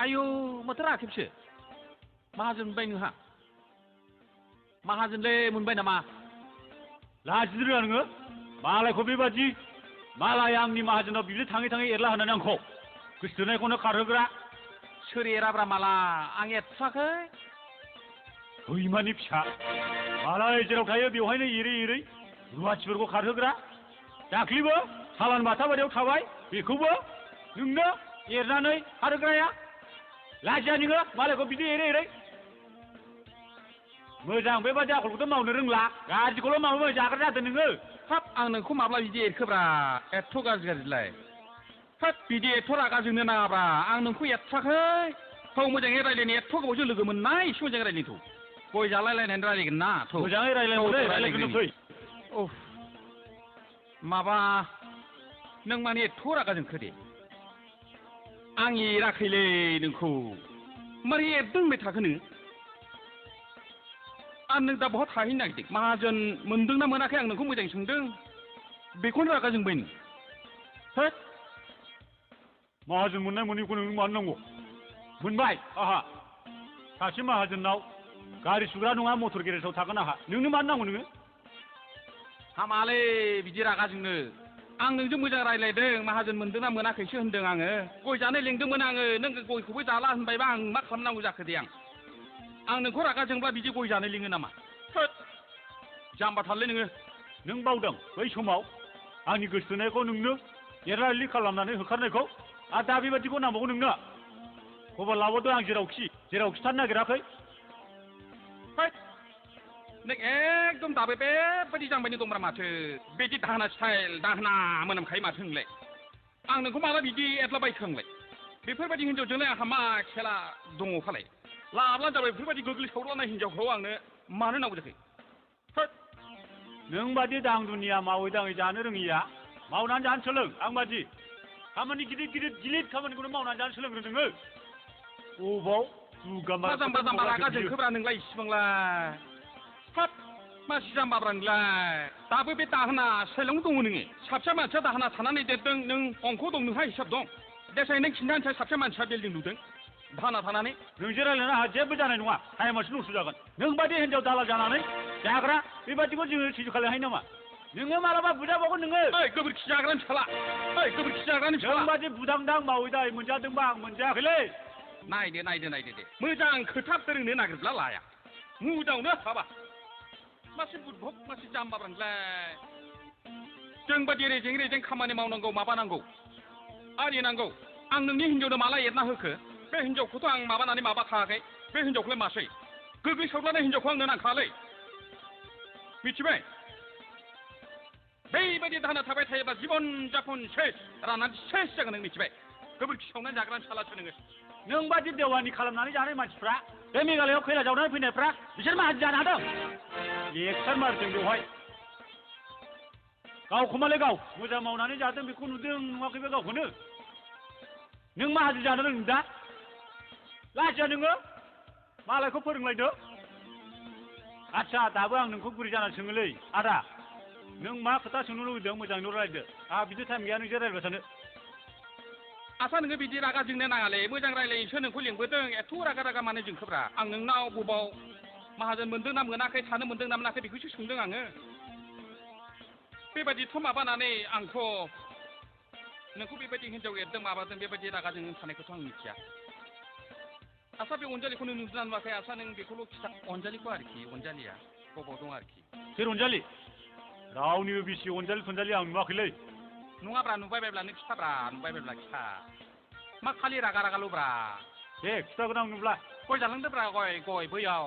आयौ माथो राखेबसो माहाजोन मोनबाय नोंहा माहाजोनलै मोनबाय नामा लाजिनो रोङा नोङो मालायखौ बेबादि मालाय आंनि माहाजोनाव बिदि थाङै थाङै एरला होनानै आंखौ गोसोथोनायखौनो खारहोग्रा सोर एराब्रा माला आं एरथ्राखै हैमानि फिसा मालाय जेराव थायो बेवहायनो एरै एरै रुवाथिफोरखौ खारहोग्रा दाख्लिबो सालान बाथाबारियाव थाबाय बेखौबो नोंनो एरनानै खारहोग्राया लाजिया नोङो मालायखौ बिदि एरै एरै मोजां बेबादि आखलखौथ' मावनो रोंला गाज्रिखौल' मावनो जाग्रा जादों नोङो हाब आं नोंखौ माब्ला बिदि एरखोब्रा एथ' गाज्रि गाज्रिलाय हाब बिदि एथ' रागा जोंनो नाङाब्रा आं नोंखौ एरथ्राखै थौ मोजाङै रायज्लायनो एथ' गोबावजों लोगो मोननाय एसे मोजाङै रायज्लायथ' गय जालायलायनानै रायज्लायगोन ना थौ मोजाङै रायज्लायनो फै उफ माबा नों माने एथ' रागा जोंखो दे आं एराखैलै नोंखौ मारै एरदों होनबाय थाखो नोङो आं नों दा बहा थाहैनो नागिरदों माहाजोन मोनदोंना मोनाखै आं नोंखौ मोजाङै सोंदों बेखौनो रागा जोंबाय नों होद माहाजोन मोननाय मोनैखौ नों मानो नांगौ मोनबाय आंहा सासे माहाजोननाव गारि सुग्रा नङा मटर गेरेजाव थागोन आंहा नोंनो मानो नांगौ नोङो हामालै बिदि रागा जोंनो आं नोंजों मोजां रायज्लायदों माहाजोन मोनदोंना मोनाखैसो होनदों आङो गय जानो लेंदोंमोन आङो नों गयखौबो जाला होनबायबा आं मा खालामनांगौ जाखो दे आं नोंखौ रागा जोंब्ला बिदि गय जानो लिङो नामा होद जाम्बाथारलै नोङो नों बावदों बै समाव आंनि गोसोथोनायखौ नोंनो एरला एरलि खालामनानै होखारनायखौ आरो दा बेबादिखौ नांबावगौ नोंनो खबर लाबोदो आं जेरावखि थानो नागिराखै होद नों एकदम दाबो बेबायदि जांबायनो दंब्रा माथो बिदि दाहोना स्टाइल दाहोना मोनामखायो माथो नोंलाय आं नोंखौ माला बिदि एरलाबायखो आंलाय बेफोरबायदि हिनजावजोंलाय आंहा मा खेला दङ फालाय लाब्ला जाबाय बेफोरबायदि गोग्लैसावलानाय हिनजावखौ आंनो मानो नांगौ जाखो होद नों बादि दां दुनिया मावै दाङै जानो रोङिया मावनानै जानो सोलों आं बादि खामानि गिलिर खामानिखौनो मावनानै जानो सोलोंग्रो नोङो अबाव मा जाम्बा जाम्बा रागा जोंखोब्रा नोंलाय इसिबांलाय हाब मासि जाम्बाब्रा नोंलाय दाबो बे दाहोना स्टाइलावनो दङ नोङो साबसे मानसिया दाहोना थानानै देरदों नों अंख दं नोंहा हिसाब दं देसाय नों खिन्थानोसै साबसे मानसिया बिल्डिं लुदों दाहोना थानानै नोंजों रायज्लायनो आंहा जेबो जानाय नङा टाइमासो दंसो जागोन नों बादि हिनजाव दाला जानानै जाग्रा बेबादिखौ जोङो सैज' खालामनो हायो नामा नोङो मालाबा बुजाबावगोन नोङो ओइ गोबोरखि जाग्रानि फिसाला ओइ गोबोरखि जाग्रानि फिसाला नों बादि बुदांदां मावै दाङै मोनजादोंबा आं मोनजायाखैलै नायदो दे मोजां खोथा फोरोंनो नागिरब्ला लाया मुदावनो हाबा मासे बुदभब मासे जाम्बाब्रा नोंलाय जोंबादि रेजें खामानि मावनांगौ माबानांगौ आरिनांगौ आं नोंनि हिनजावनो माला एरना होखो बे हिनजावखौथ' आं माबानानै माबा खायाखै बे हिनजावखौलाय मासै गोग्लैसावलानाय हिनजावखौ आंनो नांखालै मिथिबाय बैबायदि दाहोना थाबाय थायोब्ला जिबन जापन सेस राननानै सेस जागोन नों मिथिबाय गोबोरखि सावनानै जाग्रानि फिसालासो नोङो नों बादि देवानि खालामनानै जानाय मानसिफ्रा बे मेघालयआव खैला जावनानै फैनायफ्रा बिसोर माहाजोन जानो हादों लेक्सार मारदों बेवहाय गावखौमालाय गाव मोजां मावनानै जादों बेखौ नुदों नुवाखैबो गावखौनो नों माहाजोन जानो रोंदों दा लाजिया नोङो मालायखौ फोरोंलायदो आदसा दाबो आं नोंखौ गुरै जानानै सोङोलै आदा नों मा खोथा सोंनो लुबैदों मोजाङैनो रायलायदो आंहा बिदि टाइम गैया नोंजों रायलायबाय थानो आसा नोङो बिदि रागा जोंनो नाङालै मोजां रायलायनोसो नोंखौ लिंबोदों एथ' रागा मानो जोंखोब्रा आं नोंनाव बबाव माहाजोन मोनदों ना मोनाखै थानो मोनदों ना मोनाखै बेखौसो सोंदों आङो बेबायदिथ' माबानानै आंथ' नोंखौ बेबायदि हिनजाव एरदों माबादों बेबायदि रागा जोंनो थानायखौथ' आं मिथिया आसा बे अनजालिखौ नों नुदोंना नुवाखै आसा नों बेखौल' खिथा अनजालिखौ आरोखि अनजालिया बबाव दं आरोखि सोर अनजालि रावनिबो बिसि अनजालि थनजालि आं नुवाखैलै नङाब्रा नुबाय बायब्ला नों खिथाब्रा नुबाय बायब्ला खिथा मा खालि रागाल'ब्रा दे खिथागोन आं नुब्ला गय जालांदोब्रा गय बैयाव